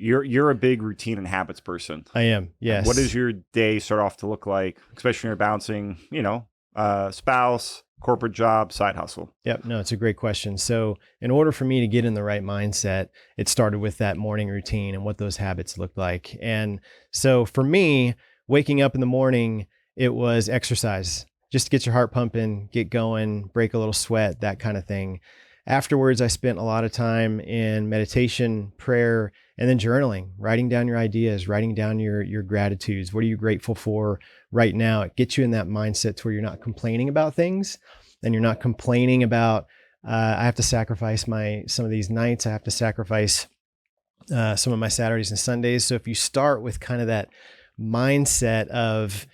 You're a big routine and habits person. I am. Yes. What does your day start off to look like, especially when you're balancing, spouse, corporate job, side hustle? Yep. No, it's a great question. So in order for me to get in the right mindset, it started with that morning routine and what those habits looked like. And so for me, waking up in the morning, it was exercise, just to get your heart pumping, get going, break a little sweat, that kind of thing. Afterwards, I spent a lot of time in meditation, prayer, and then journaling, writing down your ideas, writing down your gratitudes. What are you grateful for right now? It gets you in that mindset to where you're not complaining about things, and you're not complaining about, I have to sacrifice some of these nights. I have to sacrifice some of my Saturdays and Sundays. So if you start with kind of that mindset of,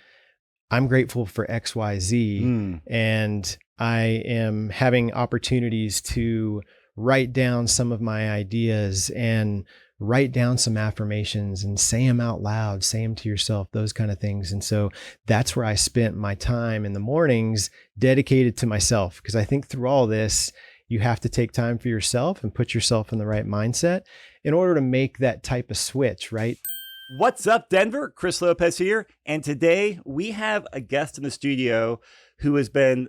I'm grateful for X, Y, Z, and I am having opportunities to write down some of my ideas and write down some affirmations and say them out loud, say them to yourself, those kind of things. And so that's where I spent my time in the mornings dedicated to myself. Because I think through all this, you have to take time for yourself and put yourself in the right mindset in order to make that type of switch, right? What's up, Denver? Chris Lopez here. And today we have a guest in the studio who has been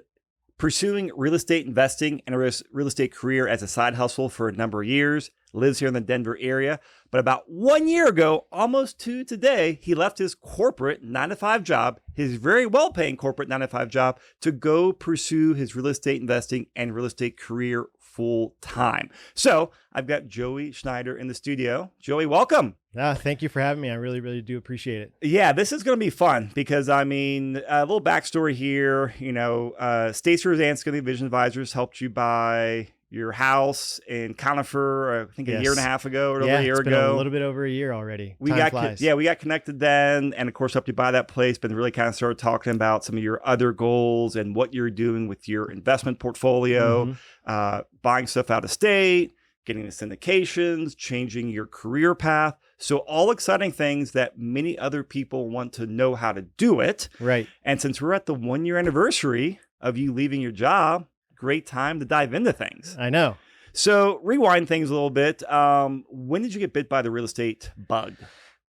pursuing real estate investing and a real estate career as a side hustle for a number of years, lives here in the Denver area. But about 1 year ago, almost to today, he left his corporate 9-to-5 job, his very well-paying corporate 9-to-5 job, to go pursue his real estate investing and real estate career full time. So I've got Joey Schneider in the studio. Joey, welcome. Thank you for having me. I really, really do appreciate it. Yeah, this is going to be fun because, I mean, a little backstory here. Stacy Rosansky, Vision Advisors, helped you buy your house in Conifer, I think a year and a half ago or over a year ago. A little bit over a year already. We got connected then, and of course helped you buy that place, but really kind of started talking about some of your other goals and what you're doing with your investment portfolio, buying stuff out of state, getting into syndications, changing your career path. So all exciting things that many other people want to know how to do it. Right. And since we're at the 1 year anniversary of you leaving your job, great time to dive into things. I know. So rewind things a little bit. When did you get bit by the real estate bug?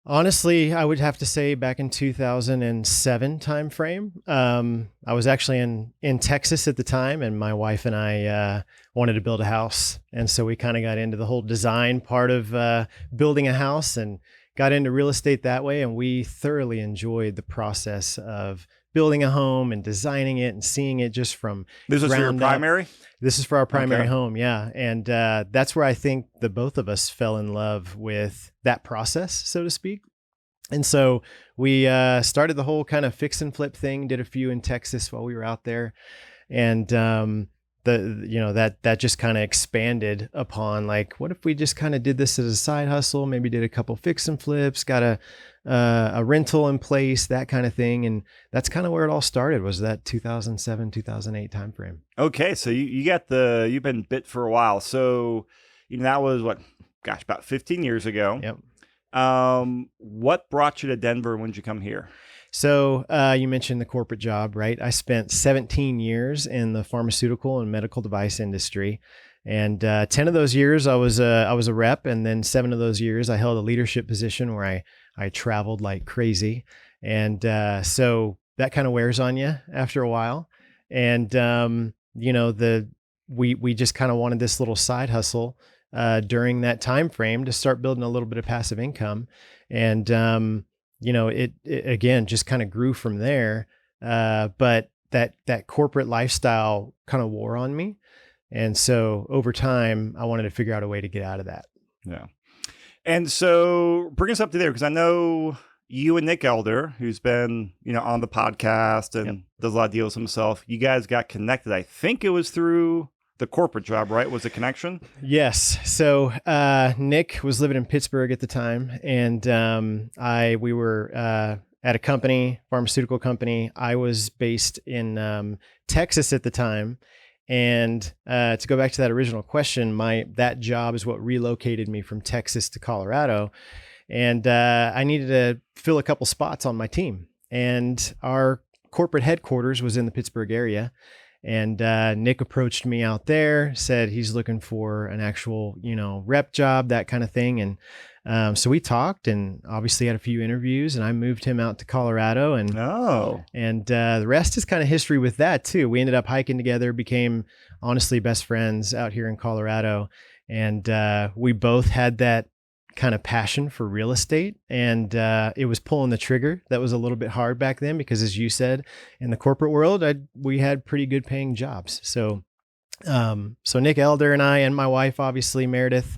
Honestly, I would have to say back in 2007 timeframe. I was actually in Texas at the time, and my wife and I wanted to build a house. And so we kind of got into the whole design part of building a house and got into real estate that way. And we thoroughly enjoyed the process of building a home and designing it and seeing it just from This was for your primary? This is for our primary home, yeah. And that's where I think the both of us fell in love with that process, so to speak. And so we started the whole kind of fix and flip thing, did a few in Texas while we were out there. And that just kind of expanded upon, like, what if we just kind of did this as a side hustle, maybe did a couple fix and flips, got a rental in place, that kind of thing. And that's kind of where it all started, was that 2007, 2008 timeframe. Okay. So you've been bit for a while. So, that was about 15 years ago. Yep. What brought you to Denver? When did you come here? So you mentioned the corporate job, right? I spent 17 years in the pharmaceutical and medical device industry. And 10 of those years I was a rep. And then 7 of those years I held a leadership position where I traveled like crazy. And so that kind of wears on you after a while. And, we just kind of wanted this little side hustle during that time frame to start building a little bit of passive income. And, it again just kind of grew from there. But that corporate lifestyle kind of wore on me. And so over time, I wanted to figure out a way to get out of that. Yeah. And so bring us up to there, because I know you and Nick Elder, who's been, on the podcast and does a lot of deals himself, you guys got connected. I think it was through the corporate job, right? Was the connection? Yes. So Nick was living in Pittsburgh at the time, and we were at a company, pharmaceutical company. I was based in Texas at the time. And to go back to that original question, that job is what relocated me from Texas to Colorado. And I needed to fill a couple spots on my team. And our corporate headquarters was in the Pittsburgh area. And Nick approached me out there, said he's looking for an actual, rep job, that kind of thing. And So we talked and obviously had a few interviews, and I moved him out to Colorado, and the rest is kind of history with that too. We ended up hiking together, became honestly best friends out here in Colorado. And we both had that kind of passion for real estate, and it was pulling the trigger that was a little bit hard back then because, as you said, in the corporate world, we had pretty good paying jobs. So Nick Elder and I, and my wife, obviously Meredith,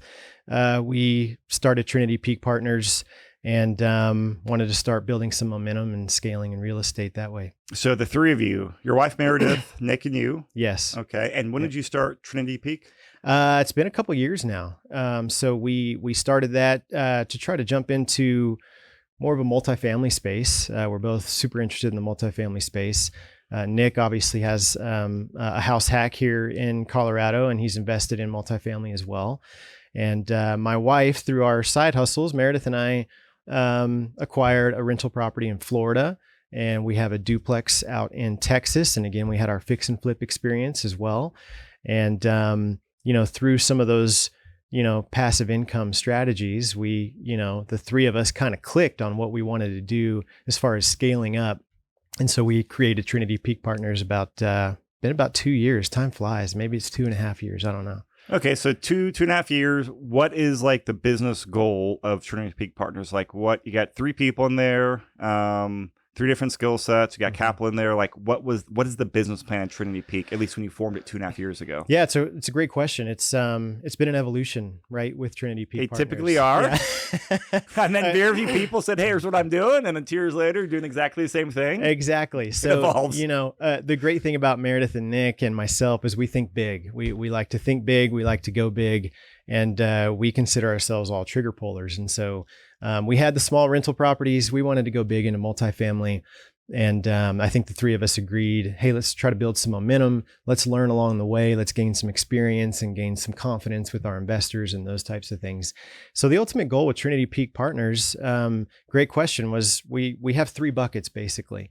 we started Trinity Peak Partners and wanted to start building some momentum and scaling in real estate that way. So the three of you, your wife Meredith, Nick, and you. Yes. Okay. And when did you start Trinity Peak? It's been a couple years now. So we started that to try to jump into more of a multifamily space. We're both super interested in the multifamily space. Nick obviously has a house hack here in Colorado, and he's invested in multifamily as well. And my wife, through our side hustles, Meredith and I acquired a rental property in Florida, and we have a duplex out in Texas. And again, we had our fix and flip experience as well. And through some of those, passive income strategies, the three of us kind of clicked on what we wanted to do as far as scaling up. And so we created Trinity Peak Partners been about 2 years. Time flies. Maybe it's 2.5 years. I don't know. Okay. So 2.5 years. What is like the business goal of Trinity Peak Partners? Like you got 3 people in there, 3 different skill sets. You got capital in there. Like what is the business plan at Trinity Peak, at least when you formed it 2.5 years ago? Yeah, it's a great question. It's been an evolution, right, with Trinity Peak Partners. They typically are. Yeah. And then very few people said, hey, here's what I'm doing. And then 2 years later, doing exactly the same thing. Exactly. So, the great thing about Meredith and Nick and myself is we think big. We like to think big. We like to go big. And we consider ourselves all trigger pullers. And so we had the small rental properties. We wanted to go big into multifamily. And I think the three of us agreed, hey, let's try to build some momentum. Let's learn along the way. Let's gain some experience and gain some confidence with our investors and those types of things. So the ultimate goal with Trinity Peak Partners, great question, was we have 3 buckets, basically.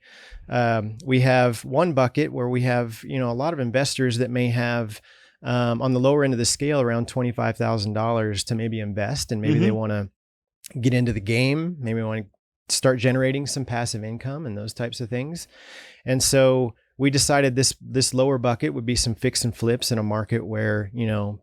We have one bucket where we have, a lot of investors that may have on the lower end of the scale around $25,000 to maybe invest, and maybe they want to get into the game, maybe want to start generating some passive income and those types of things. And so we decided this lower bucket would be some fix and flips in a market where,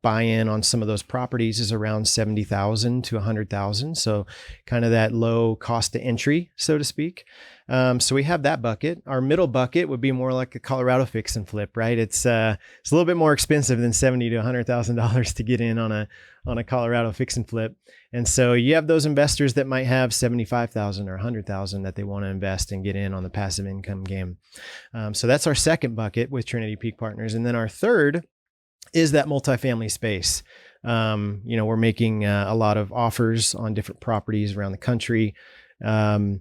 buy-in on some of those properties is around $70,000 to $100,000. So kind of that low cost to entry, so to speak. So we have that bucket. Our middle bucket would be more like a Colorado fix and flip, right? It's a little bit more expensive than $70,000 to $100,000 to get in on a Colorado fix and flip. And so you have those investors that might have $75,000 or $100,000 that they want to invest and get in on the passive income game. So that's our second bucket with Trinity Peak Partners. And then our third is that multifamily space. We're making a lot of offers on different properties around the country. Those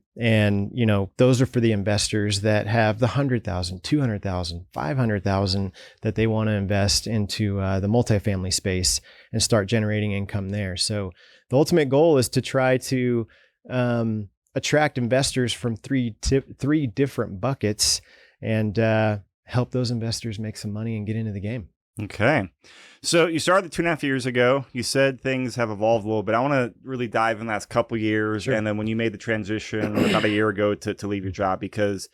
are for the investors that have the $100,000, $200,000, $500,000 that they want to invest into the multifamily space and start generating income there. So the ultimate goal is to try to attract investors from three different buckets and help those investors make some money and get into the game. Okay. So you started 2.5 years ago. You said things have evolved a little bit. I want to really dive in the last couple of years. Sure. And then when you made the transition about a year ago to leave your job, because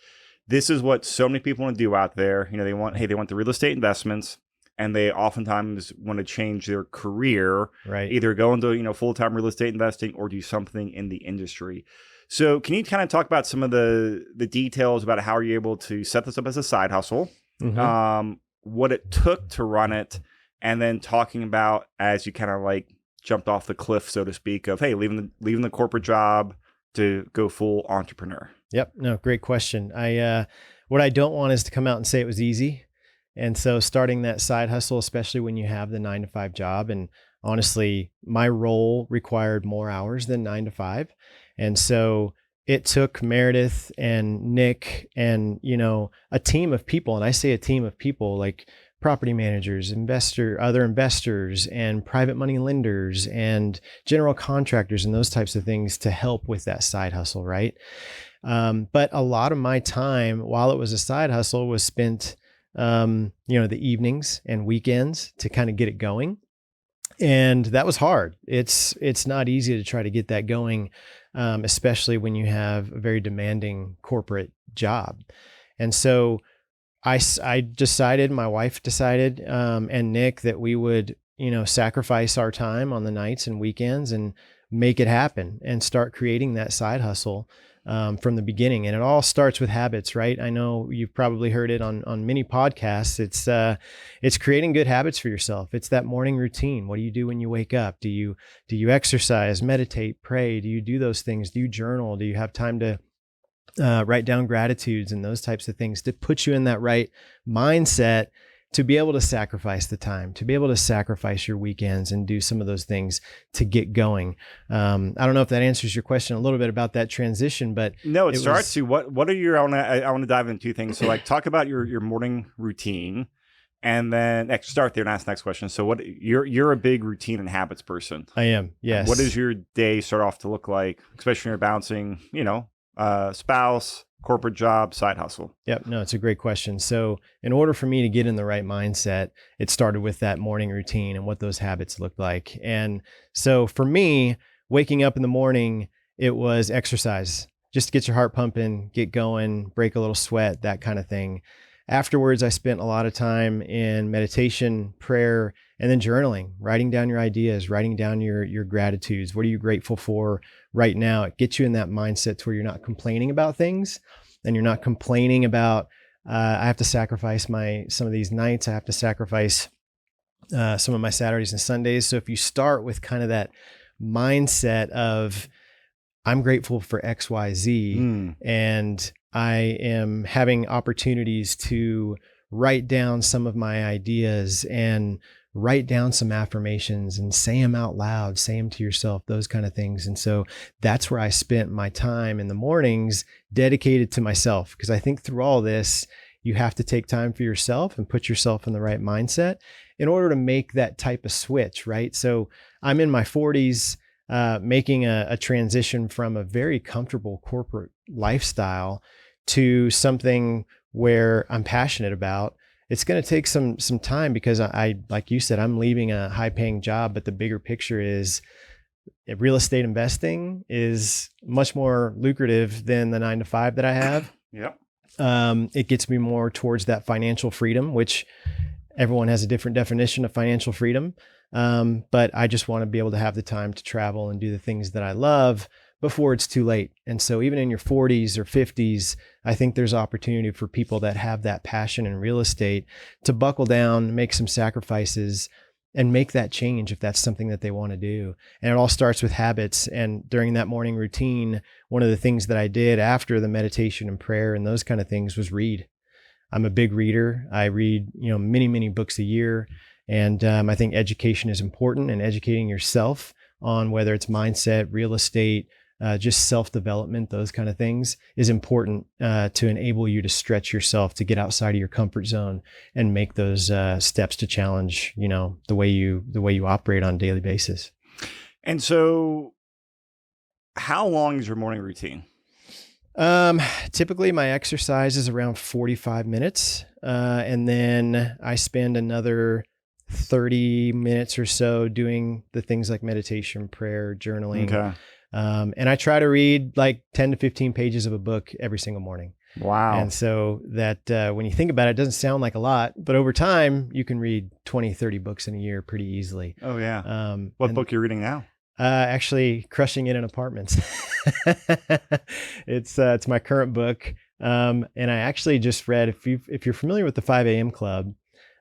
this is what so many people want to do out there. They want the real estate investments, and they oftentimes want to change their career, right? Either go into, full-time real estate investing or do something in the industry. So can you kind of talk about some of the details about how you're able to set this up as a side hustle? Mm-hmm. What it took to run it, and then talking about as you kind of like jumped off the cliff, so to speak, of, hey, leaving the corporate job to go full entrepreneur. Yep. No, great question. What I don't want is to come out and say it was easy. And so starting that side hustle, especially when you have the 9-to-5 job, and honestly, my role required more hours than 9 to 5. And so it took Meredith and Nick and, a team of people. And I say a team of people like property managers, other investors, and private money lenders and general contractors and those types of things to help with that side hustle, right? But a lot of my time while it was a side hustle was spent, the evenings and weekends to kind of get it going. And that was hard. It's not easy to try to get that going, especially when you have a very demanding corporate job. And so I decided, my wife decided, and Nick, that we would, sacrifice our time on the nights and weekends and make it happen and start creating that side hustle from the beginning. And it all starts with habits, right? I know you've probably heard it on many podcasts. It's creating good habits for yourself. It's that morning routine. What do you do when you wake up? Do you exercise, meditate, pray? Do you do those things? Do you journal? Do you have time to write down gratitudes and those types of things to put you in that right mindset to be able to sacrifice the time, to be able to sacrifice your weekends and do some of those things to get going. I don't know if that answers your question a little bit about that transition, but no, it starts to what are your, I want to dive into two things. So like talk about your morning routine and then start there and ask the next question. So what you're a big routine and habits person. I am. Yes. What does your day start off to look like, especially when you're balancing, spouse, corporate job, side hustle? Yep. No, it's a great question. So in order for me to get in the right mindset, it started with that morning routine and what those habits looked like. And so for me, waking up in the morning, it was exercise, just to get your heart pumping, get going, break a little sweat, that kind of thing. Afterwards, I spent a lot of time in meditation, prayer, and then journaling, writing down your ideas, writing down your gratitudes. What are you grateful for right now? It gets you in that mindset to where you're not complaining about things and you're not complaining about, I have to sacrifice some of these nights. I have to sacrifice some of my Saturdays and Sundays. So if you start with kind of that mindset of, I'm grateful for X, Y, Z, and I am having opportunities to write down some of my ideas and write down some affirmations and say them out loud, say them to yourself, those kind of things. And so that's where I spent my time in the mornings dedicated to myself. Because I think through all this, you have to take time for yourself and put yourself in the right mindset in order to make that type of switch, right? So I'm in my 40s, making a transition from a very comfortable corporate lifestyle to something where I'm passionate about. It's going to take some time because I, like you said, I'm leaving a high paying job, but the bigger picture is real estate investing is much more lucrative than the 9-to-5 that I have. Yep. It gets me more towards that financial freedom, which everyone has a different definition of financial freedom. But I just want to be able to have the time to travel and do the things that I love before it's too late. And so even in your 40s or 50s, I think there's opportunity for people that have that passion in real estate to buckle down, make some sacrifices, and make that change if that's something that they want to do. And it all starts with habits. And during that morning routine, one of the things that I did after the meditation and prayer and those kind of things was read. I'm a big reader. I read, many, many books a year. And I think education is important, and educating yourself on whether it's mindset, real estate, just self-development, those kind of things is important to enable you to stretch yourself, to get outside of your comfort zone and make those steps to challenge, the way you operate on a daily basis. And so how long is your morning routine? Typically my exercise is around 45 minutes. And then I spend another 30 minutes or so doing the things like meditation, prayer, journaling. Okay. And I try to read like 10 to 15 pages of a book every single morning. Wow. And so that when you think about it, it doesn't sound like a lot, but over time you can read 20, 30 books in a year pretty easily. Oh yeah. What book are you reading now? Actually Crushing It in Apartments. It's my current book. And I actually just read, if you're familiar with the 5 a.m. Club,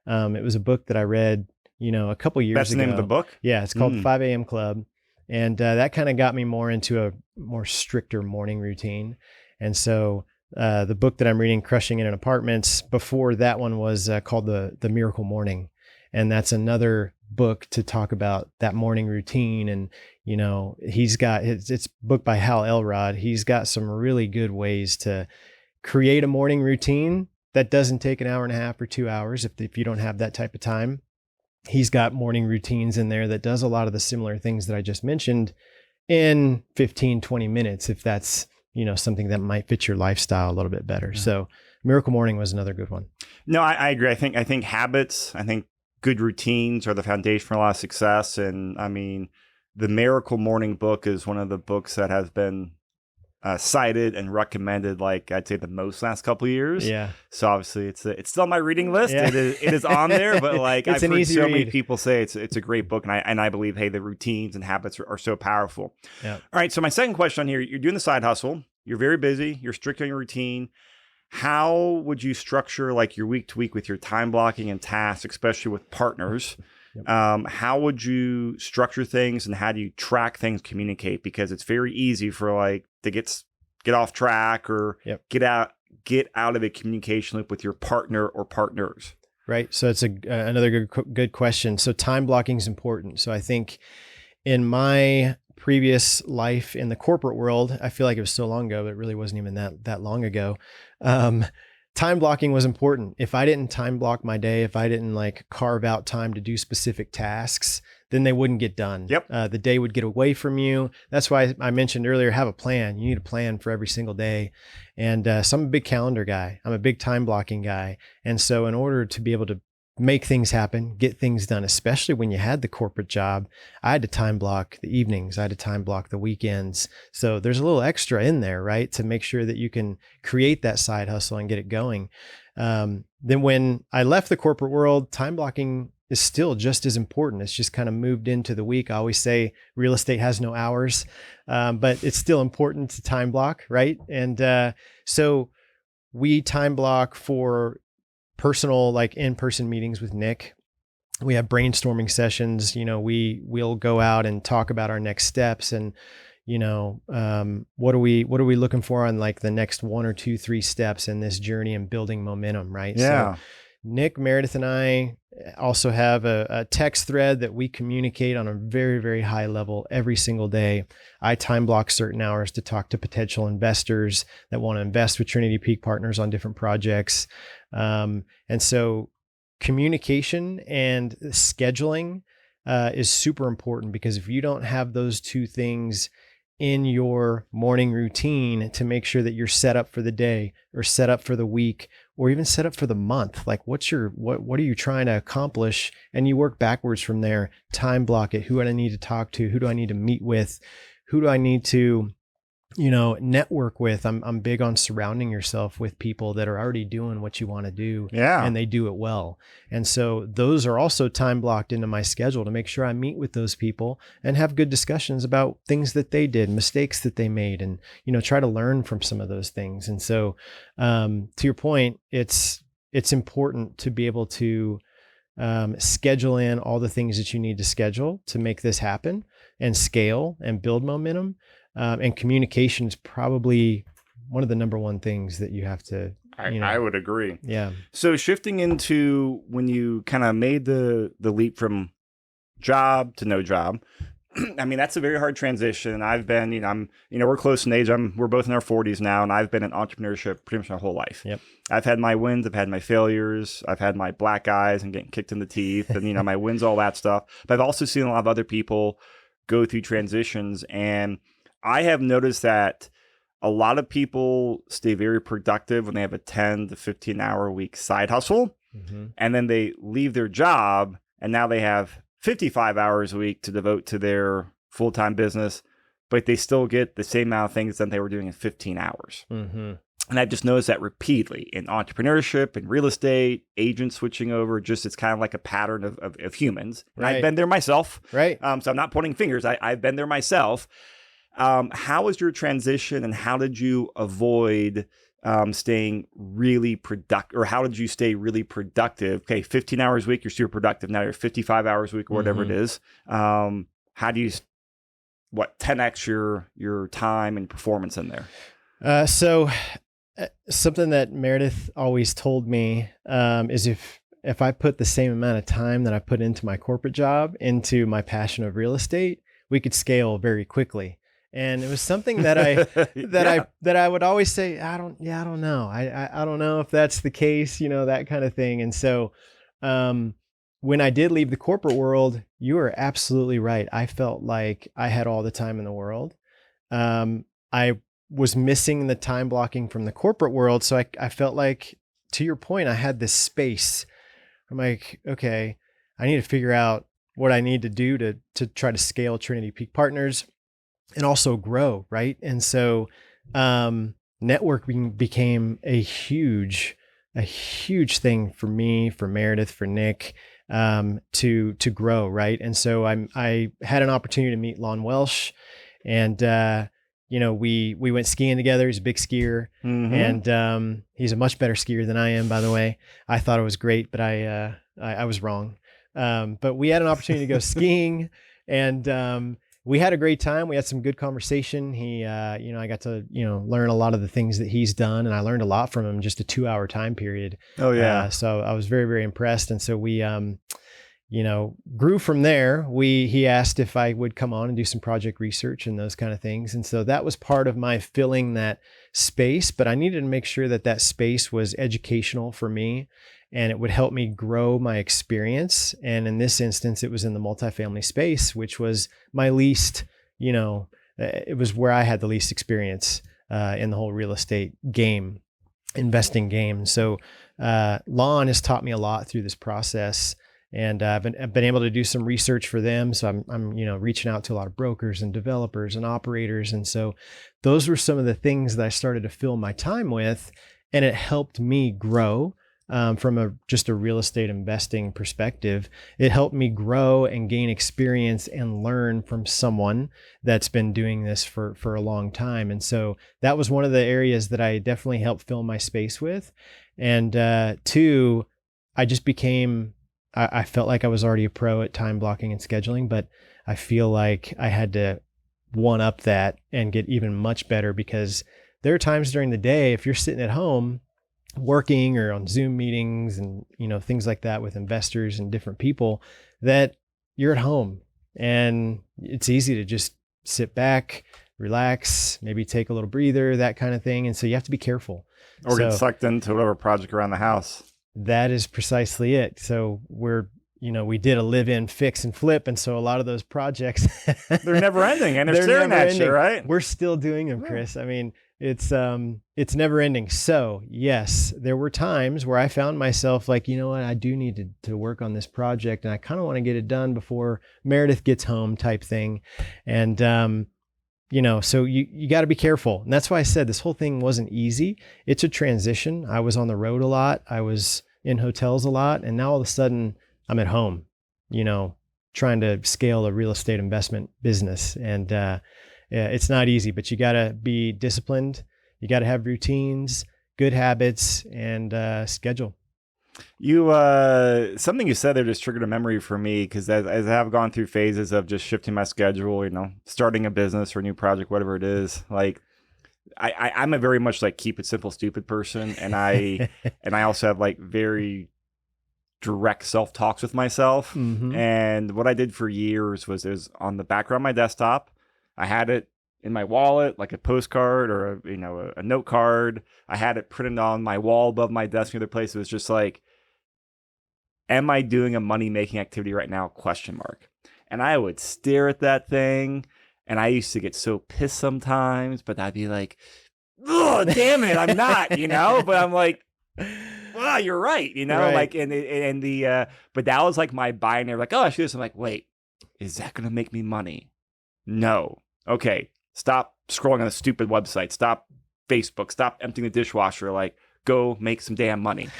it was a book that I read, a couple years ago. That's the name of the book? Yeah, it's called the 5 a.m. Club. And that kind of got me more into a more stricter morning routine. And so the book that I'm reading, Crushing It in Apartments, before that one was called The Miracle Morning. And that's another book to talk about that morning routine. And, he's got, it's book by Hal Elrod. He's got some really good ways to create a morning routine that doesn't take an hour and a half or 2 hours if you don't have that type of time. He's got morning routines in there that does a lot of the similar things that I just mentioned in 15, 20 minutes, if that's, something that might fit your lifestyle a little bit better. Yeah. So Miracle Morning was another good one. No, I agree. I think habits, good routines are the foundation for a lot of success. And I mean, the Miracle Morning book is one of the books that has been cited and recommended, like I'd say the most last couple of years. Yeah. So obviously it's still on my reading list. Yeah. It is on there, but like It's I've an heard easy so many read. people say it's a great book, and I believe, hey, the routines and habits are so powerful. Yeah. All right. So my second question on here, you're doing the side hustle. You're very busy. You're strict on your routine. How would you structure like your week to week with your time blocking and tasks, especially with partners? Yep. How would you structure things, and how do you track things, communicate? Because it's very easy for like to get off track or Yep. get out of a communication loop with your partner or partners. Right. So it's another good question. So time blocking is important. So I think in my previous life in the corporate world, I feel like it was so long ago, but it really wasn't even that long ago. Time blocking was important. If I didn't time block my day, if I didn't like carve out time to do specific tasks, then they wouldn't get done. Yep. The day would get away from you. That's why I mentioned earlier, have a plan. You need a plan for every single day. And so I'm a big calendar guy. I'm a big time blocking guy. And so in order to be able to make things happen, get things done, especially when you had the corporate job, I had to time block the evenings. I had to time block the weekends. So there's a little extra in there, right? To make sure that you can create that side hustle and get it going. Then when I left the corporate world, time blocking is still just as important. It's just kind of moved into the week. I always say real estate has no hours, but it's still important to time block, right? And so we time block for personal, like in-person meetings with Nick. We have brainstorming sessions. We'll go out and talk about our next steps and, what are we looking for on like the next 1 or 2, 3 steps in this journey and building momentum, right? Yeah. So Nick, Meredith, and I also have a text thread that we communicate on a very, very high level every single day. I time block certain hours to talk to potential investors that want to invest with Trinity Peak Partners on different projects. And so communication and scheduling is super important, because if you don't have those two things in your morning routine to make sure that you're set up for the day or set up for the week or even set up for the month, like what are you trying to accomplish? And you work backwards from there, time block it. Who do I need to talk to? Who do I need to meet with? Who do I need to, network with? I'm big on surrounding yourself with people that are already doing what you want to do. Yeah. And they do it well. And so those are also time blocked into my schedule to make sure I meet with those people and have good discussions about things that they did, mistakes that they made, and, try to learn from some of those things. And so, to your point, it's important to be able to schedule in all the things that you need to schedule to make this happen and scale and build momentum. And communication is probably one of the number one things that you have to, I would agree. Yeah. So shifting into when you kind of made the leap from job to no job, I mean, that's a very hard transition. I've been, we're close in age. We're both in our 40s now, and I've been in entrepreneurship pretty much my whole life. Yep. I've had my wins, I've had my failures, I've had my black eyes and getting kicked in the teeth, and my wins, all that stuff. But I've also seen a lot of other people go through transitions, and I have noticed that a lot of people stay very productive when they have a 10 to 15 hour a week side hustle. Mm-hmm. And then they leave their job and now they have 55 hours a week to devote to their full-time business, but they still get the same amount of things that they were doing in 15 hours. Mm-hmm. And I've just noticed that repeatedly in entrepreneurship and real estate, agents switching over, just it's kind of like a pattern of humans. And Right. I've been there myself. Right. So I'm not pointing fingers. I've been there myself. How was your transition, and how did you avoid staying really productive, or how did you stay really productive? Okay, 15 hours a week, you're super productive. Now you're 55 hours a week or whatever it is. How do you, 10x your time and performance in there? So something that Meredith always told me is if I put the same amount of time that I put into my corporate job into my passion of real estate, we could scale very quickly. And it was something that I would always say, I don't know. I don't know if that's the case, that kind of thing. And so, when I did leave the corporate world, you are absolutely right. I felt like I had all the time in the world. I was missing the time blocking from the corporate world. So I felt like, to your point, I had this space. I'm like, okay, I need to figure out what I need to do to try to scale Trinity Peak Partners and also grow, right? And so networking became a huge thing for me, for Meredith, for Nick, to grow, right? And so I had an opportunity to meet Lon Welsh, and we went skiing together. He's a big skier, and he's a much better skier than I am, by the way. I thought it was great, but I was wrong. But we had an opportunity to go skiing, and we had a great time. We had some good conversation. He, I got to, learn a lot of the things that he's done, and I learned a lot from him, just a 2-hour time period. Oh yeah. So I was very, very impressed. And so we, grew from there. He asked if I would come on and do some project research and those kind of things. And so that was part of my filling that space, but I needed to make sure that space was educational for me, and it would help me grow my experience. And in this instance, it was in the multifamily space, which was my least, it was where I had the least experience in the whole real estate game, investing game. So Lon has taught me a lot through this process, and I've been able to do some research for them. So I'm reaching out to a lot of brokers and developers and operators. And so those were some of the things that I started to fill my time with, and it helped me grow. From just a real estate investing perspective, it helped me grow and gain experience and learn from someone that's been doing this for a long time. And so that was one of the areas that I definitely helped fill my space with. And two, I just became, I felt like I was already a pro at time blocking and scheduling, but I feel like I had to one up that and get even much better, because there are times during the day, if you're sitting at home working or on Zoom meetings and, things like that with investors and different people, that you're at home and it's easy to just sit back, relax, maybe take a little breather, that kind of thing. And so you have to be careful. Or get sucked into whatever project around the house. That is precisely it. So we did a live-in fix and flip. And so a lot of those projects, they're never ending, and they're staring at you, right? We're still doing them, Chris. I mean, it's never ending. So yes, there were times where I found myself like, I do need to work on this project, and I kind of want to get it done before Meredith gets home, type thing. And, so you got to be careful. And that's why I said this whole thing wasn't easy. It's a transition. I was on the road a lot. I was in hotels a lot. And now all of a sudden I'm at home, trying to scale a real estate investment business. And, it's not easy, but you got to be disciplined. You got to have routines, good habits, and schedule. Something you said there just triggered a memory for me, because as I have gone through phases of just shifting my schedule, starting a business or a new project, whatever it is, like I'm a very much like keep it simple, stupid person. And I also have like very direct self-talks with myself. Mm-hmm. And what I did for years was it was on the background of my desktop. I had it in my wallet, like a postcard or a note card. I had it printed on my wall above my desk in other place. It was just like, am I doing a money-making activity right now? ? And I would stare at that thing, and I used to get so pissed sometimes, but I'd be like, oh, damn it, I'm not, but I'm like, well, you're right, Right. like, but that was like my binary, like, oh, I should do this. I'm like, wait, is that going to make me money? No. Okay, stop scrolling on a stupid website. Stop Facebook. Stop emptying the dishwasher. Like, go make some damn money.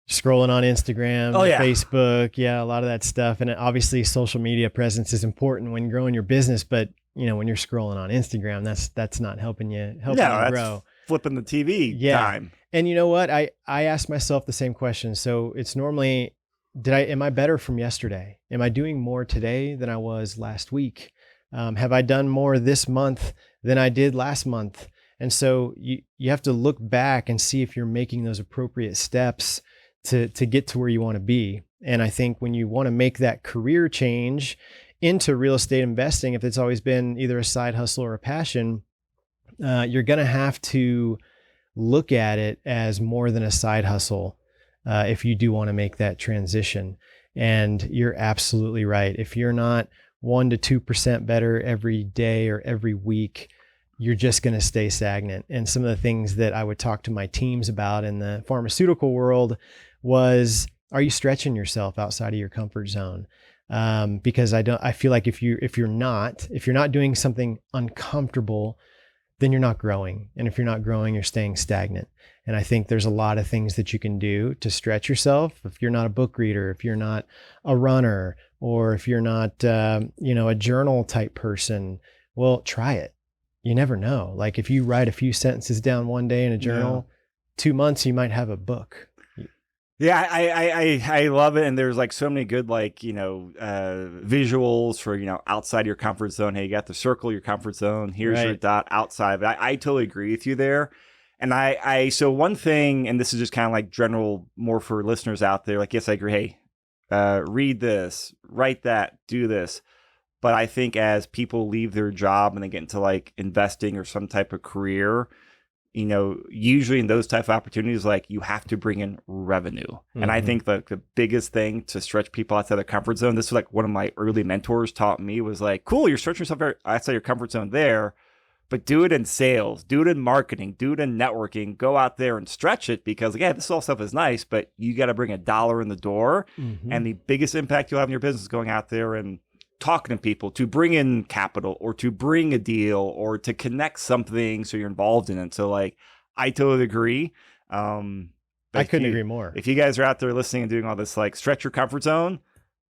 Scrolling on Instagram, Oh, yeah. Facebook, a lot of that stuff. And obviously social media presence is important when growing your business, but when you're scrolling on Instagram, that's not helping you grow. Flipping the TV time. And you know what? I asked myself the same question. So it's normally, am I better from yesterday? Am I doing more today than I was last week? Have I done more this month than I did last month? And so you have to look back and see if you're making those appropriate steps to get to where you want to be. And I think when you want to make that career change into real estate investing, if it's always been either a side hustle or a passion, you're going to have to look at it as more than a side hustle if you do want to make that transition. And you're absolutely right. If you're not 1% to 2% better every day or every week, you're just going to stay stagnant. And some of the things that I would talk to my teams about in the pharmaceutical world was, are you stretching yourself outside of your comfort zone? Because I feel like if you're not doing something uncomfortable, then you're not growing. And if you're not growing, you're staying stagnant. And I think there's a lot of things that you can do to stretch yourself. If you're not a book reader, if you're not a runner, or if you're not, a journal type person, well, try it. You never know. Like if you write a few sentences down one day in a journal, 2 months, you might have a book. Yeah, I love it. And there's like so many good, visuals for, outside your comfort zone. Hey, you got the circle, your comfort zone. Here's your dot outside. But I totally agree with you there. And so one thing, and this is just kind of like general, more for listeners out there, like, yes, I agree. Hey, read this, write that, do this. But I think as people leave their job and they get into like investing or some type of career, usually in those type of opportunities, like you have to bring in revenue. Mm-hmm. And I think the biggest thing to stretch people outside their comfort zone, this was like one of my early mentors taught me, was like, cool, you're stretching yourself outside your comfort zone there, but do it in sales, do it in marketing, do it in networking, go out there and stretch it, because again, this all stuff is nice, but you got to bring $1 in the door. Mm-hmm. And the biggest impact you'll have in your business is going out there and talking to people to bring in capital or to bring a deal or to connect something so you're involved in it. So like, I totally agree. I couldn't agree more. If you guys are out there listening and doing all this, like stretch your comfort zone,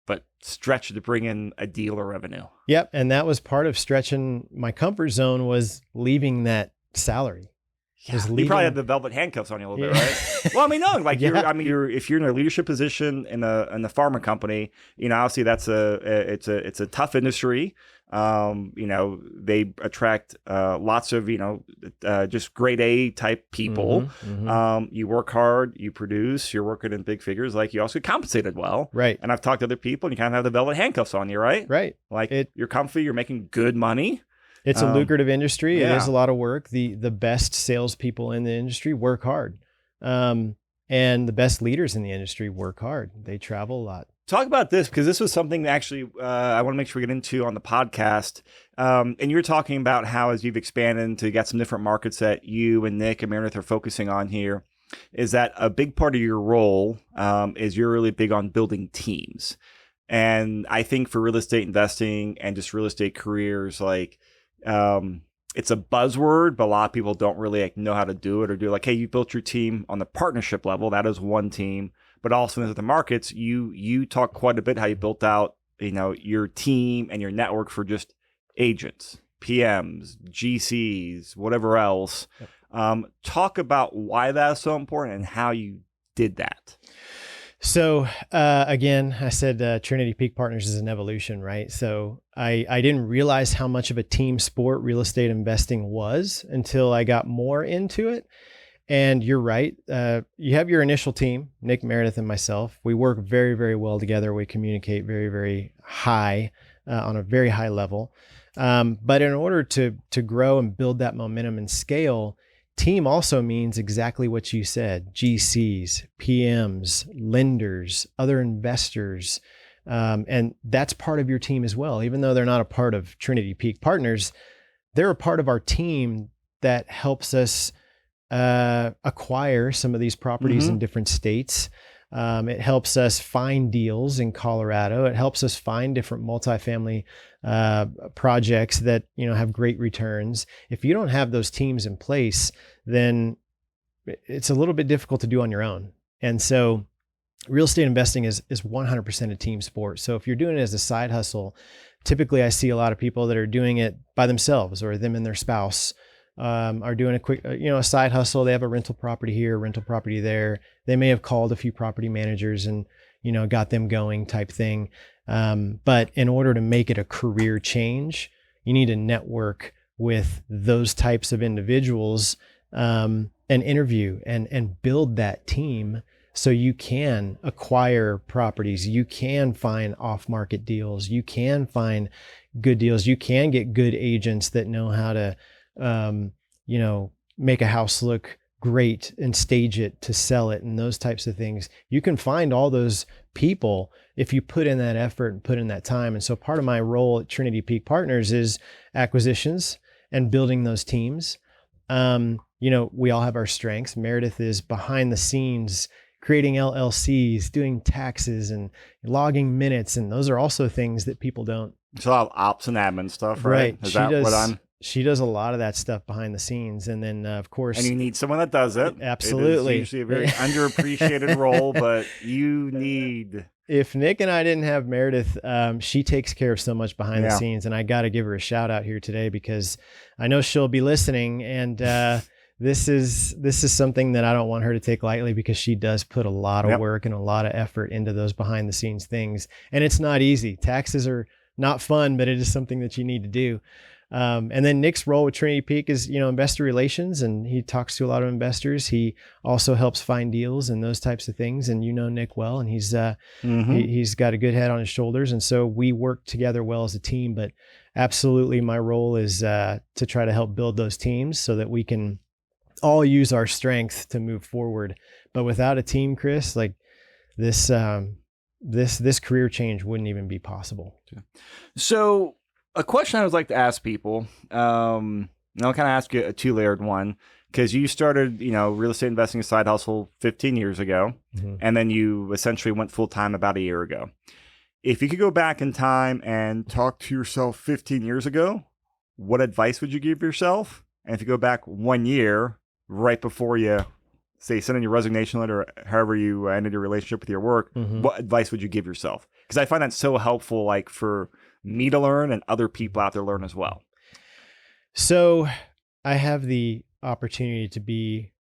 but stretch it to bring in a deal or revenue. Yep. And that was part of stretching my comfort zone, was leaving that salary. Yeah, you probably have the velvet handcuffs on you a little bit, right? Well, I mean, no, like if you're in a leadership position in a pharma company, obviously that's it's a tough industry. They attract lots of just grade A type people. Mm-hmm, mm-hmm. You work hard, you produce, you're working in big figures. Like you also get compensated well, right? And I've talked to other people, and you kind of have the velvet handcuffs on you, right? Right. Like you're comfy, you're making good money. It's a lucrative industry. Yeah. It is a lot of work. The best salespeople in the industry work hard. And the best leaders in the industry work hard. They travel a lot. Talk about this, because this was something that actually I want to make sure we get into on the podcast. And you're talking about how, as you've expanded to get some different markets that you and Nick and Meredith are focusing on here, is that a big part of your role is you're really big on building teams. And I think for real estate investing and just real estate careers, like, it's a buzzword, but a lot of people don't really know how to do it, or do like, hey, you built your team on the partnership level. That is one team, but also in the markets, you talk quite a bit how you built out, your team and your network for just agents, PMs, GCs, whatever else. Yep. Talk about why that's so important and how you did that. So again, I said Trinity Peak Partners is an evolution, right? So I didn't realize how much of a team sport real estate investing was until I got more into it. And you're right. You have your initial team, Nick, Meredith, and myself. We work very, very well together. We communicate very, very high on a very high level. But in order to grow and build that momentum and scale, team also means exactly what you said: GCs, PMs, lenders, other investors. And that's part of your team as well. Even though they're not a part of Trinity Peak Partners, they're a part of our team that helps us acquire some of these properties in different states. It helps us find deals in Colorado. It helps us find different multifamily projects that have great returns. If you don't have those teams in place, then it's a little bit difficult to do on your own. And so real estate investing is 100% a team sport. So if you're doing it as a side hustle, typically I see a lot of people that are doing it by themselves, or them and their spouse are doing a quick, a side hustle. They have a rental property here, rental property there. They may have called a few property managers and, got them going type thing. But in order to make it a career change, you need to network with those types of individuals and interview and build that team so you can acquire properties. You can find off-market deals. You can find good deals. You can get good agents that know how to make a house look great and stage it to sell it and those types of things. You can find all those people if you put in that effort and put in that time. And so part of my role at Trinity Peak Partners is acquisitions and building those teams. We all have our strengths. Meredith is behind the scenes creating LLCs, doing taxes and logging minutes. And those are also things that people don't. It's a lot of ops and admin stuff, right? Is that what I'm... She does a lot of that stuff behind the scenes. And then, of course... And you need someone that does it. Absolutely. It is usually a very underappreciated role, but you need... If Nick and I didn't have Meredith, she takes care of so much behind the scenes. And I got to give her a shout out here today because I know she'll be listening. And this is something that I don't want her to take lightly because she does put a lot of work and a lot of effort into those behind the scenes things. And it's not easy. Taxes are not fun, but it is something that you need to do. And then Nick's role with Trinity Peak is, investor relations, and he talks to a lot of investors. He also helps find deals and those types of things. And Nick well, and he's he's got a good head on his shoulders. And so we work together well as a team, but absolutely my role is to try to help build those teams so that we can all use our strength to move forward. But without a team, Chris, like this career change wouldn't even be possible. So a question I would like to ask people, and I'll kind of ask you a two-layered one, because you started, real estate investing as a side hustle 15 years ago, and then you essentially went full-time about a year ago. If you could go back in time and talk to yourself 15 years ago, what advice would you give yourself? And if you go back 1 year, right before you, say, send in your resignation letter, or however you ended your relationship with your work, what advice would you give yourself? Because I find that so helpful, like for me to learn and other people out there learn as well. So I have the opportunity to be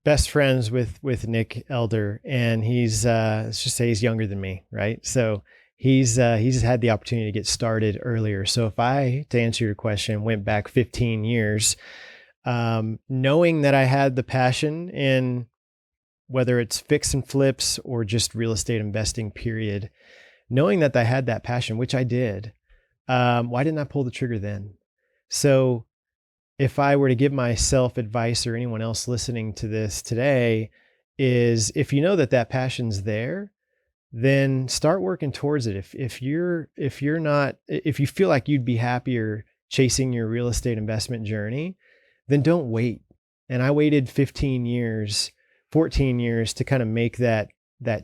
best friends with Nick Elder, and he's let's just say he's younger than me, right? So he's had the opportunity to get started earlier. So if I, to answer your question, went back 15 years, knowing that I had the passion in whether it's fix and flips or just real estate investing, period, knowing that I had that passion, which I did, why didn't I pull the trigger then? So if I were to give myself advice or anyone else listening to this today, is if you know that passion's there, then start working towards it. If you feel like you'd be happier chasing your real estate investment journey, then don't wait. And I waited 14 years to kind of make that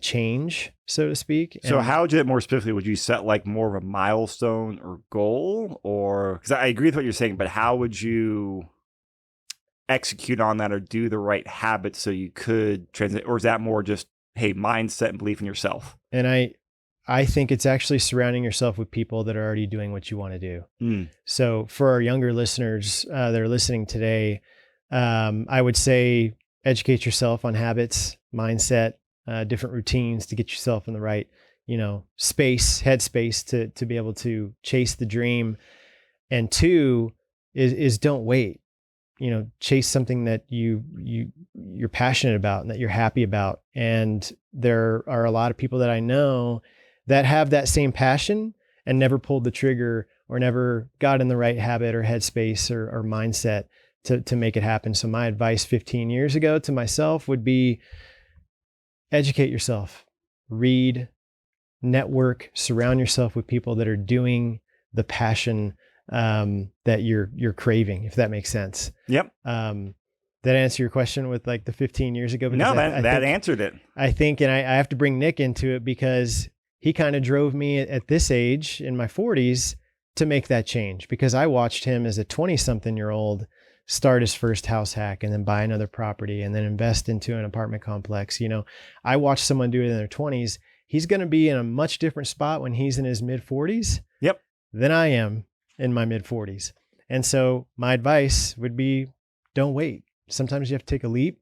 change, so to speak. So how would you, more specifically, would you set like more of a milestone or goal? Or, because I agree with what you're saying, but how would you execute on that or do the right habits so you could transit? Or is that more just, hey, mindset and belief in yourself? And I think it's actually surrounding yourself with people that are already doing what you want to do. So for our younger listeners that are listening today, I would say educate yourself on habits, mindset, different routines to get yourself in the right, headspace to be able to chase the dream. And two is don't wait. Chase something that you're passionate about and that you're happy about. And there are a lot of people that I know that have that same passion and never pulled the trigger or never got in the right habit or headspace or mindset to make it happen. So my advice 15 years ago to myself would be educate yourself, read, network, surround yourself with people that are doing the passion that you're craving, if that makes sense. Yep. That answer your question with like the 15 years ago? No, that answered it. I think, and I have to bring Nick into it because he kind of drove me at this age in my 40s to make that change, because I watched him as a 20-something-year-old start his first house hack and then buy another property and then invest into an apartment complex. I watched someone do it in their 20s. He's going to be in a much different spot when he's in his mid 40s than I am in my mid 40s. And so my advice would be, don't wait. Sometimes you have to take a leap.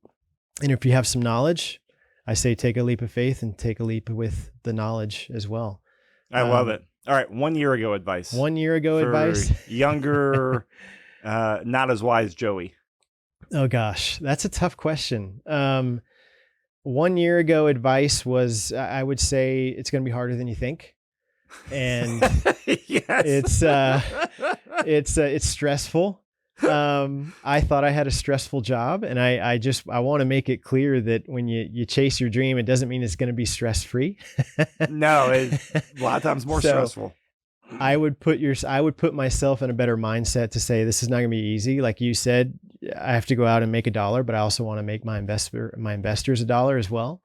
And if you have some knowledge, I say take a leap of faith and take a leap with the knowledge as well. I love it. All right. 1 year ago advice. 1 year ago advice. Younger, not as wise Joey. Oh gosh, that's a tough question. 1 year ago advice was, I would say it's going to be harder than you think. And it's stressful. I thought I had a stressful job, and I want to make it clear that when you chase your dream, it doesn't mean it's going to be stress-free. No, it's a lot of times more stressful. I would put myself in a better mindset to say, this is not going to be easy. Like you said, I have to go out and make $1, but I also want to make my investors $1 as well.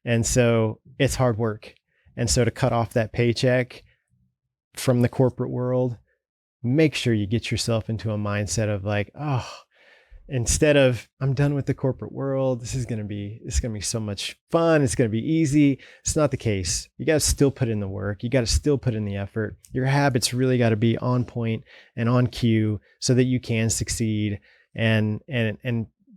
And so it's hard work. And so to cut off that paycheck from the corporate world, make sure you get yourself into a mindset of like, oh, instead of I'm done with the corporate world, it's going to be so much fun. It's going to be easy. It's not the case. You got to still put in the work. You got to still put in the effort. Your habits really got to be on point and on cue so that you can succeed. And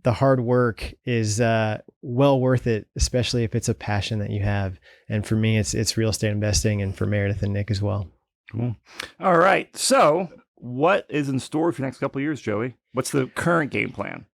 the hard work is well worth it, especially if it's a passion that you have. And for me, it's real estate investing, and for Meredith and Nick as well. Cool. All right. So what is in store for the next couple of years, Joey? What's the current game plan?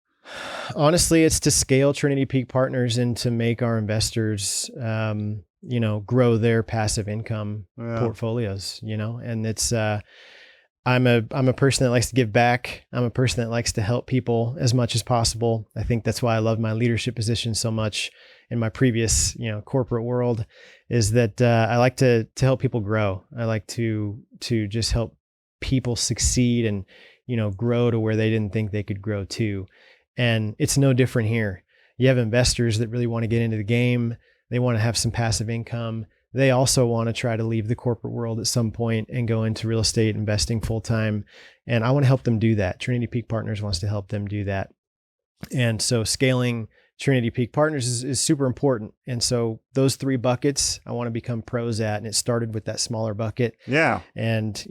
Honestly, it's to scale Trinity Peak Partners and to make our investors, grow their passive income portfolios, and it's, I'm a person that likes to give back. I'm a person that likes to help people as much as possible. I think that's why I love my leadership position so much in my previous, corporate world, is that I like to help people grow. I like to just help people succeed and, grow to where they didn't think they could grow to. And it's no different here. You have investors that really want to get into the game. They want to have some passive income. They also want to try to leave the corporate world at some point and go into real estate investing full time. And I want to help them do that. Trinity Peak Partners wants to help them do that. And so scaling Trinity Peak Partners is super important. And so those 3 buckets I want to become pros at. And it started with that smaller bucket. Yeah. And,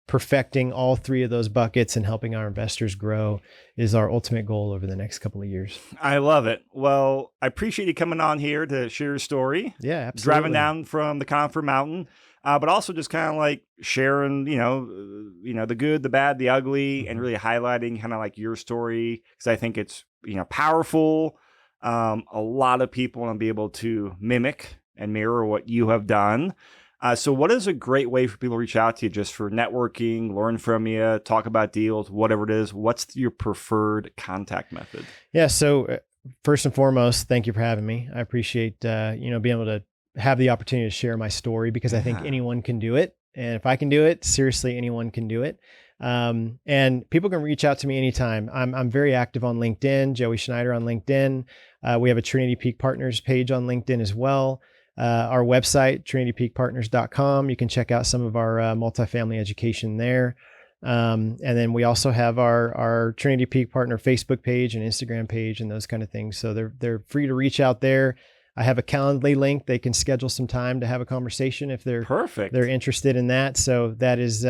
perfecting all 3 of those buckets and helping our investors grow is our ultimate goal over the next couple of years. I love it. Well, I appreciate you coming on here to share your story. Yeah, absolutely. Driving down from the Conifer Mountain, but also just kind of like sharing, the good, the bad, the ugly, and really highlighting kind of like your story, because I think it's, powerful. A lot of people want to be able to mimic and mirror what you have done. So what is a great way for people to reach out to you just for networking, learn from you, talk about deals, whatever it is? What's your preferred contact method? Yeah. So first and foremost, thank you for having me. I appreciate, being able to have the opportunity to share my story, because I think anyone can do it. And if I can do it, seriously, anyone can do it. And people can reach out to me anytime. I'm very active on LinkedIn, Joey Schneider on LinkedIn. We have a Trinity Peak Partners page on LinkedIn as well. Our website, trinitypeakpartners.com. You can check out some of our multifamily education there. And then we also have our Trinity Peak Partner Facebook page and Instagram page and those kind of things. So they're free to reach out there. I have a Calendly link. They can schedule some time to have a conversation if they're interested in that. So that is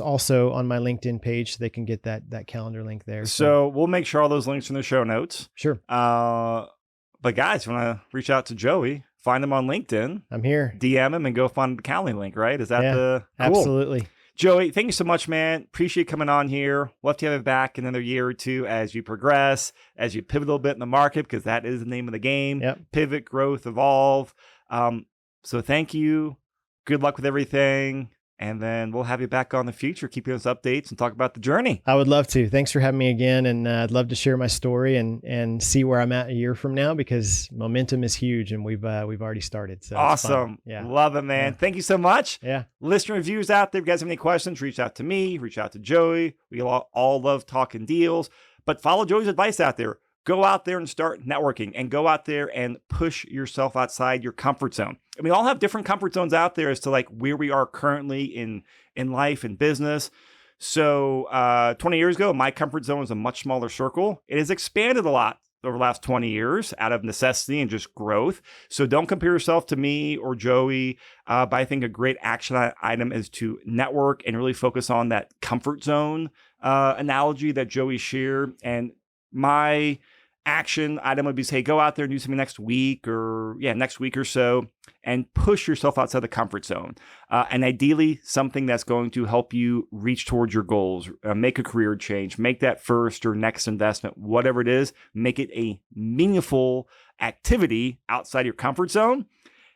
also on my LinkedIn page. So they can get that calendar link there. So we'll make sure all those links in the show notes. Sure. But guys, when I reach out to Joey, find him on LinkedIn. I'm here. DM him and go find the Calendly link, right? Is that cool? Absolutely. Joey, thank you so much, man. Appreciate coming on here. We'll have to have it back in another year or two as you progress, as you pivot a little bit in the market, because that is the name of the game. Yep. Pivot, growth, evolve. So thank you. Good luck with everything. And then we'll have you back on in the future, keep you us updates and talk about the journey. I would love to. Thanks for having me again. And I'd love to share my story and see where I'm at a year from now, because momentum is huge and we've already started. So awesome. Yeah. Love it, man. Yeah. Thank you so much. Yeah. Listener reviewers out there, if you guys have any questions, reach out to me, reach out to Joey. We all love talking deals, but follow Joey's advice out there. Go out there and start networking, and go out there and push yourself outside your comfort zone. And we all have different comfort zones out there as to like where we are currently in life and business. So 20 years ago, my comfort zone was a much smaller circle. It has expanded a lot over the last 20 years out of necessity and just growth. So don't compare yourself to me or Joey. But I think a great action item is to network and really focus on that comfort zone analogy that Joey shared. And my action item would be, say, go out there and do something next week or so, and push yourself outside the comfort zone. And ideally something that's going to help you reach towards your goals, make a career change, make that first or next investment, whatever it is, make it a meaningful activity outside your comfort zone.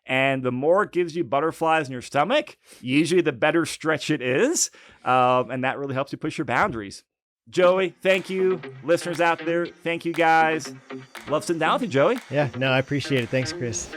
And the more it gives you butterflies in your stomach, usually the better stretch it is. And that really helps you push your boundaries. Joey, thank you. Listeners out there, thank you guys. Love sitting down with you, Joey. Yeah, no, I appreciate it. Thanks, Chris.